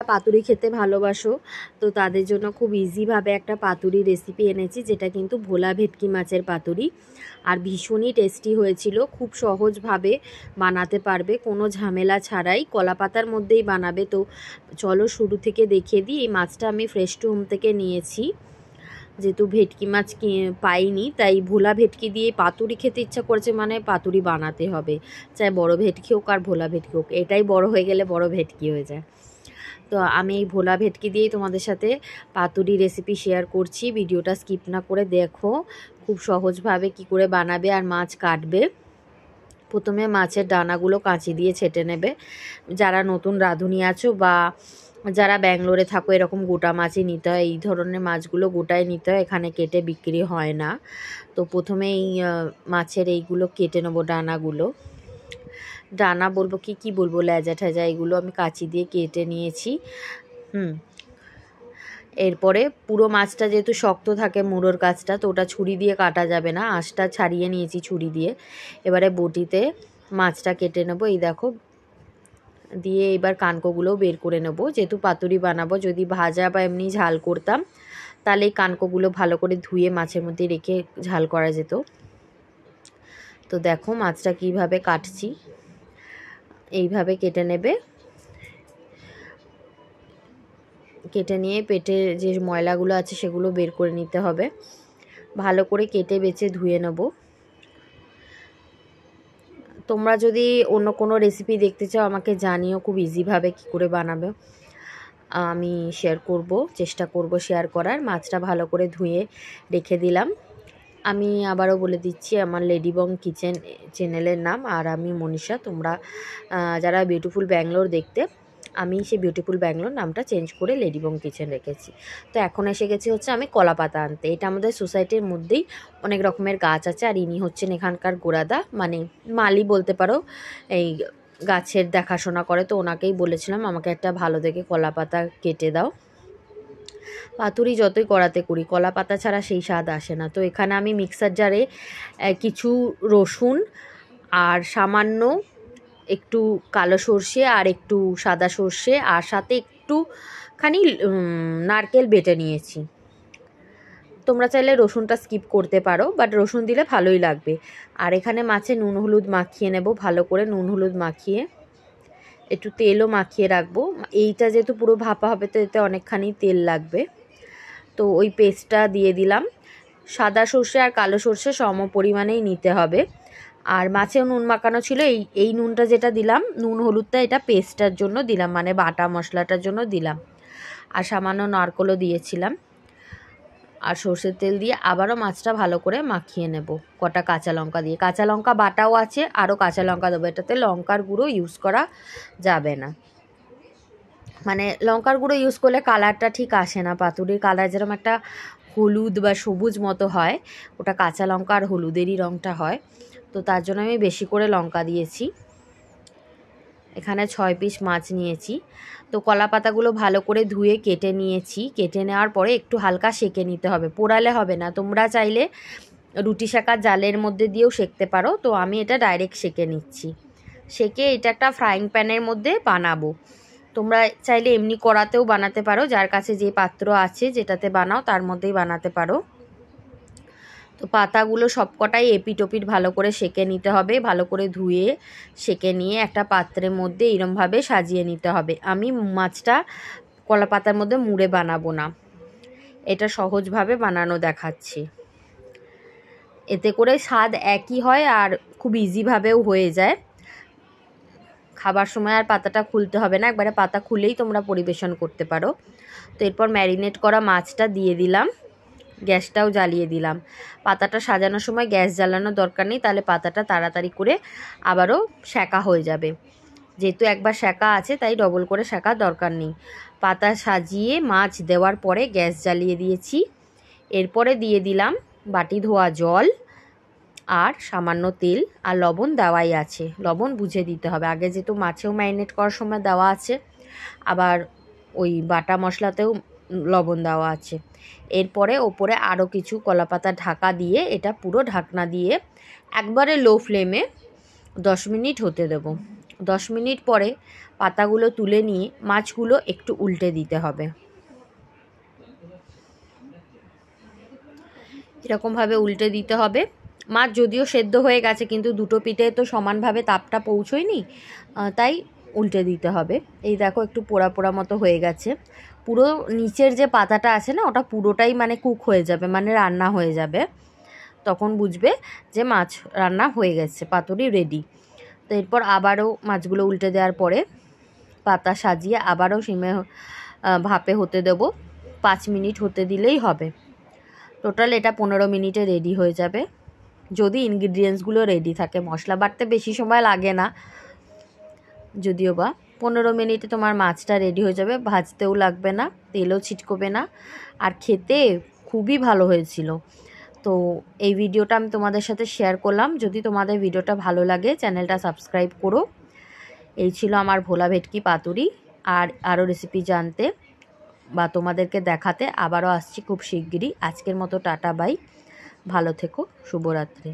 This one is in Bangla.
পাতুরি খেতে ভালোবাসো তো তাদের জন্য খুব ইজিভাবে একটা পাতুরি রেসিপি এনেছি, যেটা কিন্তু ভোলা ভেটকি মাছের পাতুরি। আর ভীষণই টেস্টি হয়েছিল, খুব সহজভাবে বানাতে পারবে, কোনো ঝামেলা ছাড়াই, কলা পাতার মধ্যেই বানাবে। তো চলো শুরু থেকে দেখিয়ে দিই। এই মাছটা আমি ফ্রেশ টু হোম থেকে নিয়েছি, যেহেতু ভেটকি মাছ পাইনি, তাই ভোলা ভেটকি দিয়ে পাতুরি খেতে ইচ্ছা করেছে, মানে পাতুরি বানাতে হবে, চাই বড় ভেটকি হোক আর ভোলা ভেটকি হোক, এটাই বড় হয়ে গেলে বড় ভেটকি হয়ে যায়। তো আমি এই ভোলা ভেটকি দিয়েই তোমাদের সাথে পাতুরি রেসিপি শেয়ার করছি। ভিডিওটা স্কিপ না করে দেখো, খুব সহজভাবে কি করে বানাবে আর মাছ কাটবে। প্রথমে মাছের ডানাগুলো কাঁচি দিয়ে ছেটে নেবে। যারা নতুন রাঁধুনি আছো বা যারা ব্যাঙ্গালোরে থাকো, এরকম গোটা মাছই নিতে হয়, এই ধরনের মাছগুলো গোটায় নিতে হয়, এখানে কেটে বিক্রি হয় না। তো প্রথমে এই মাছের এইগুলো কেটে নেবো, ডানা বলবো কি বলবো, লেজা ঠেজা, এগুলো আমি কাঁচি দিয়ে কেটে নিয়েছি। এরপরে পুরো মাছটা যেহেতু শক্ত থাকে মুড়োর কাছটা, তো ওটা ছুরি দিয়ে কাটা যাবে না, আঁশটা ছাড়িয়ে নিয়েছি ছুরি দিয়ে। এবারে বটিতে মাছটা কেটে নেবো, এই দেখো, দিয়ে এবার কানকোগুলোও বের করে নেব। যেহেতু পাতুরি বানাবো, যদি ভাজা বা এমনি ঝাল করতাম তাহলে এই কানকোগুলো ভালো করে ধুয়ে মাছের মধ্যে রেখে ঝাল করা যেত। তো দেখো মাছটা কিভাবে কাটছি, এইভাবে কেটে নেবে। কেটে নিয়ে পেটের যে ময়লাগুলো আছে সেগুলো বের করে নিতে হবে, ভালো করে কেটে বেছে ধুয়ে নেব। তোমরা যদি অন্য কোনো রেসিপি দেখতে চাও আমাকে জানিও, খুব ইজিভাবে কি করে বানাবে আমি চেষ্টা করব শেয়ার করার। মাছটা ভালো করে ধুয়ে রেখে দিলাম। আমি আবারও বলে দিচ্ছি, আমার লেডিবং কিচেন চ্যানেলের নাম, আর আমি মনীষা। তোমরা যারা বিউটিফুল ব্যাঙ্গালোর দেখতে, আমি সেই বিউটিফুল ব্যাঙ্গালোর নামটা চেঞ্জ করে লেডিবং কিচেন রেখেছি। তো এখন এসে গেছি হচ্ছে আমি কলা পাতা আনতে। এটা আমাদের সোসাইটির মধ্যেই অনেক রকমের গাছ আছে, আর ইনি হচ্ছেন এখানকার গোড়াদা, মানে মালি বলতে পারো, এই গাছের দেখাশোনা করে। তো ওনাকেই বলেছিলাম আমাকে একটা ভালো দেখে কলা পাতা কেটে দাও। পাতুরি যতই করাতে করি, কলা পাতা ছাড়া সেই স্বাদ আসে না। তো এখানে আমি মিক্সার জারে কিছু রসুন আর সামান্য একটু কালো সর্ষে আর একটু সাদা সর্ষে আর সাথে একটুখানি নারকেল বেটে নিয়েছি। তোমরা চাইলে রসুনটা স্কিপ করতে পারো, বাট রসুন দিলে ভালোই লাগবে। আর এখানে মাছে নুন হলুদ মাখিয়ে নেব, ভালো করে নুন হলুদ মাখিয়ে একটু তেলও মাখিয়ে রাখবো। এইটা যেহেতু পুরো ভাপা হবে, তো এতে অনেকখানি তেল লাগবে। তো ওই পেস্টটা দিয়ে দিলাম। সাদা সর্ষে আর কালো সর্ষে সম পরিমাণেই নিতে হবে। আর মাছেও নুন মাখানো ছিল, এই নুনটা যেটা দিলাম, নুন হলুদটা, এটা পেস্টটার জন্য দিলাম, মানে বাটা মশলাটার জন্য দিলাম। আর সামান্য নারকেলও দিয়েছিলাম। আর সর্ষের তেল দিয়ে আবারও মাছটা ভালো করে মাখিয়ে নেব, কটা কাঁচা লঙ্কা দিয়ে। কাঁচা লঙ্কা বাটাও আছে, আরও কাঁচা লঙ্কা দেবো। এটাতে লঙ্কার গুঁড়ো ইউজ করা যাবে না, মানে লঙ্কার গুঁড়ো ইউজ করলে কালারটা ঠিক আসে না। পাতুরির কালার যেরকম একটা হলুদ বা সবুজ মতো হয়, ওটা কাঁচা লঙ্কা আর হলুদেরই রঙটা হয়। তো তার জন্য আমি বেশি করে লঙ্কা দিয়েছি। এখানে 6 পিস মাছ নিয়েছি। তো কলা পাতাগুলো ভালো করে ধুয়ে কেটে নিয়েছি। কেটে নেওয়ার পরে একটু হালকা সেঁকে নিতে হবে, পোড়ালে হবে না। তোমরা চাইলে রুটি সেঁকার জালের মধ্যে দিয়েও সেঁকতে পারো, তো আমি এটা ডাইরেক্ট সেঁকে নিচ্ছি। সেঁকে এটা একটা ফ্রাইং প্যানের মধ্যে বানাবো। তোমরা চাইলে এমনি কড়াতেও বানাতে পারো, যার কাছে যে পাত্র আছে যেটাতে বানাও তার মধ্যেই বানাতে পারো। তো পাতাগুলো সবকটাই এপিট ওপিট ভালো করে সেঁকে নিতে হবে, ভালো করে ধুয়ে সেঁকে নিয়ে একটা পাত্রের মধ্যে এরমভাবে সাজিয়ে নিতে হবে। আমি মাছটা কলা পাতার মধ্যে মুড়ে বানাবো না, এটা সহজভাবে বানানো দেখাচ্ছি। এতে করে স্বাদ একই হয় আর খুব ইজিভাবেও হয়ে যায়। খাবার সময় আর পাতাটা খুলতে হবে না, একবারে পাতা খুলেই তোমরা পরিবেশন করতে পারো। তো এরপর ম্যারিনেট করা মাছটা দিয়ে দিলাম, গ্যাসটাও জ্বালিয়ে দিলাম। পাতাটা সাজানোর সময় গ্যাস জ্বালানোর দরকার নেই, তাহলে পাতাটা তাড়াতাড়ি করে আবারও সেঁকা হয়ে যাবে। যেহেতু একবার সেঁকা আছে তাই ডবল করে সেঁকার দরকার নেই। পাতা সাজিয়ে মাছ দেওয়ার পরে গ্যাস জ্বালিয়ে দিয়েছি। এরপরে দিয়ে দিলাম বাটি ধোয়া জল আর সামান্য তেল, আর লবণ দেওয়াই আছে, লবণ বুঝে দিতে হবে। আগে যেহেতু মাছেও ম্যারিনেট করার সময় দেওয়া আছে, আবার ওই বাটা মশলাতেও লবণ দেওয়া আছে। এরপরে ওপরে আরও কিছু কলাপাতা ঢাকা দিয়ে, এটা পুরো ঢাকনা দিয়ে একবারে লো ফ্লেমে 10 মিনিট হতে দেব। 10 মিনিট পরে পাতাগুলো তুলে নিয়ে মাছগুলো একটু উল্টে দিতে হবে। এরকমভাবে উল্টে দিতে হবে। মাছ যদিও সেদ্ধ হয়ে গেছে, কিন্তু দুটো পিঠে তো সমানভাবে তাপটা পৌঁছয়নি, তাই উল্টে দিতে হবে। এই দেখো একটু পোড়া পোড়া মতো হয়ে গেছে। পুরো নিচের যে পাতাটা আছে না, ওটা পুরোটাই মানে কুক হয়ে যাবে, মানে রান্না হয়ে যাবে। তখন বুঝবে যে মাছ রান্না হয়ে গেছে, পাতুরি রেডি। তো এরপর আবারও মাছগুলো উল্টে দেওয়ার পরে পাতা সাজিয়ে আবারও সিমে ভাপে হতে দেবো। 5 মিনিট হতে দিলেই হবে। টোটাল এটা 15 মিনিটে রেডি হয়ে যাবে, যদি ইনগ্রিডিয়েন্টসগুলো রেডি থাকে। মশলা বাটতে বেশি সময় লাগে না, যদিও বা 15 মিনিটে তোমার মাছটা রেডি হয়ে যাবে। ভাজতেও লাগবে না, তেলও ছিটকবে না, আর খেতে খুবই ভালো হয়েছিল। তো এই ভিডিওটা আমি তোমাদের সাথে শেয়ার করলাম। যদি তোমাদের ভিডিওটা ভালো লাগে চ্যানেলটা সাবস্ক্রাইব করো। এই ছিল আমার ভোলা ভেটকি পাতুরি। আর আরও রেসিপি জানতে বা তোমাদেরকে দেখাতে আবারও আসছি খুব শিগগিরই। আজকের মতো টাটা বাই, ভালো থেকো, শুভরাত্রি।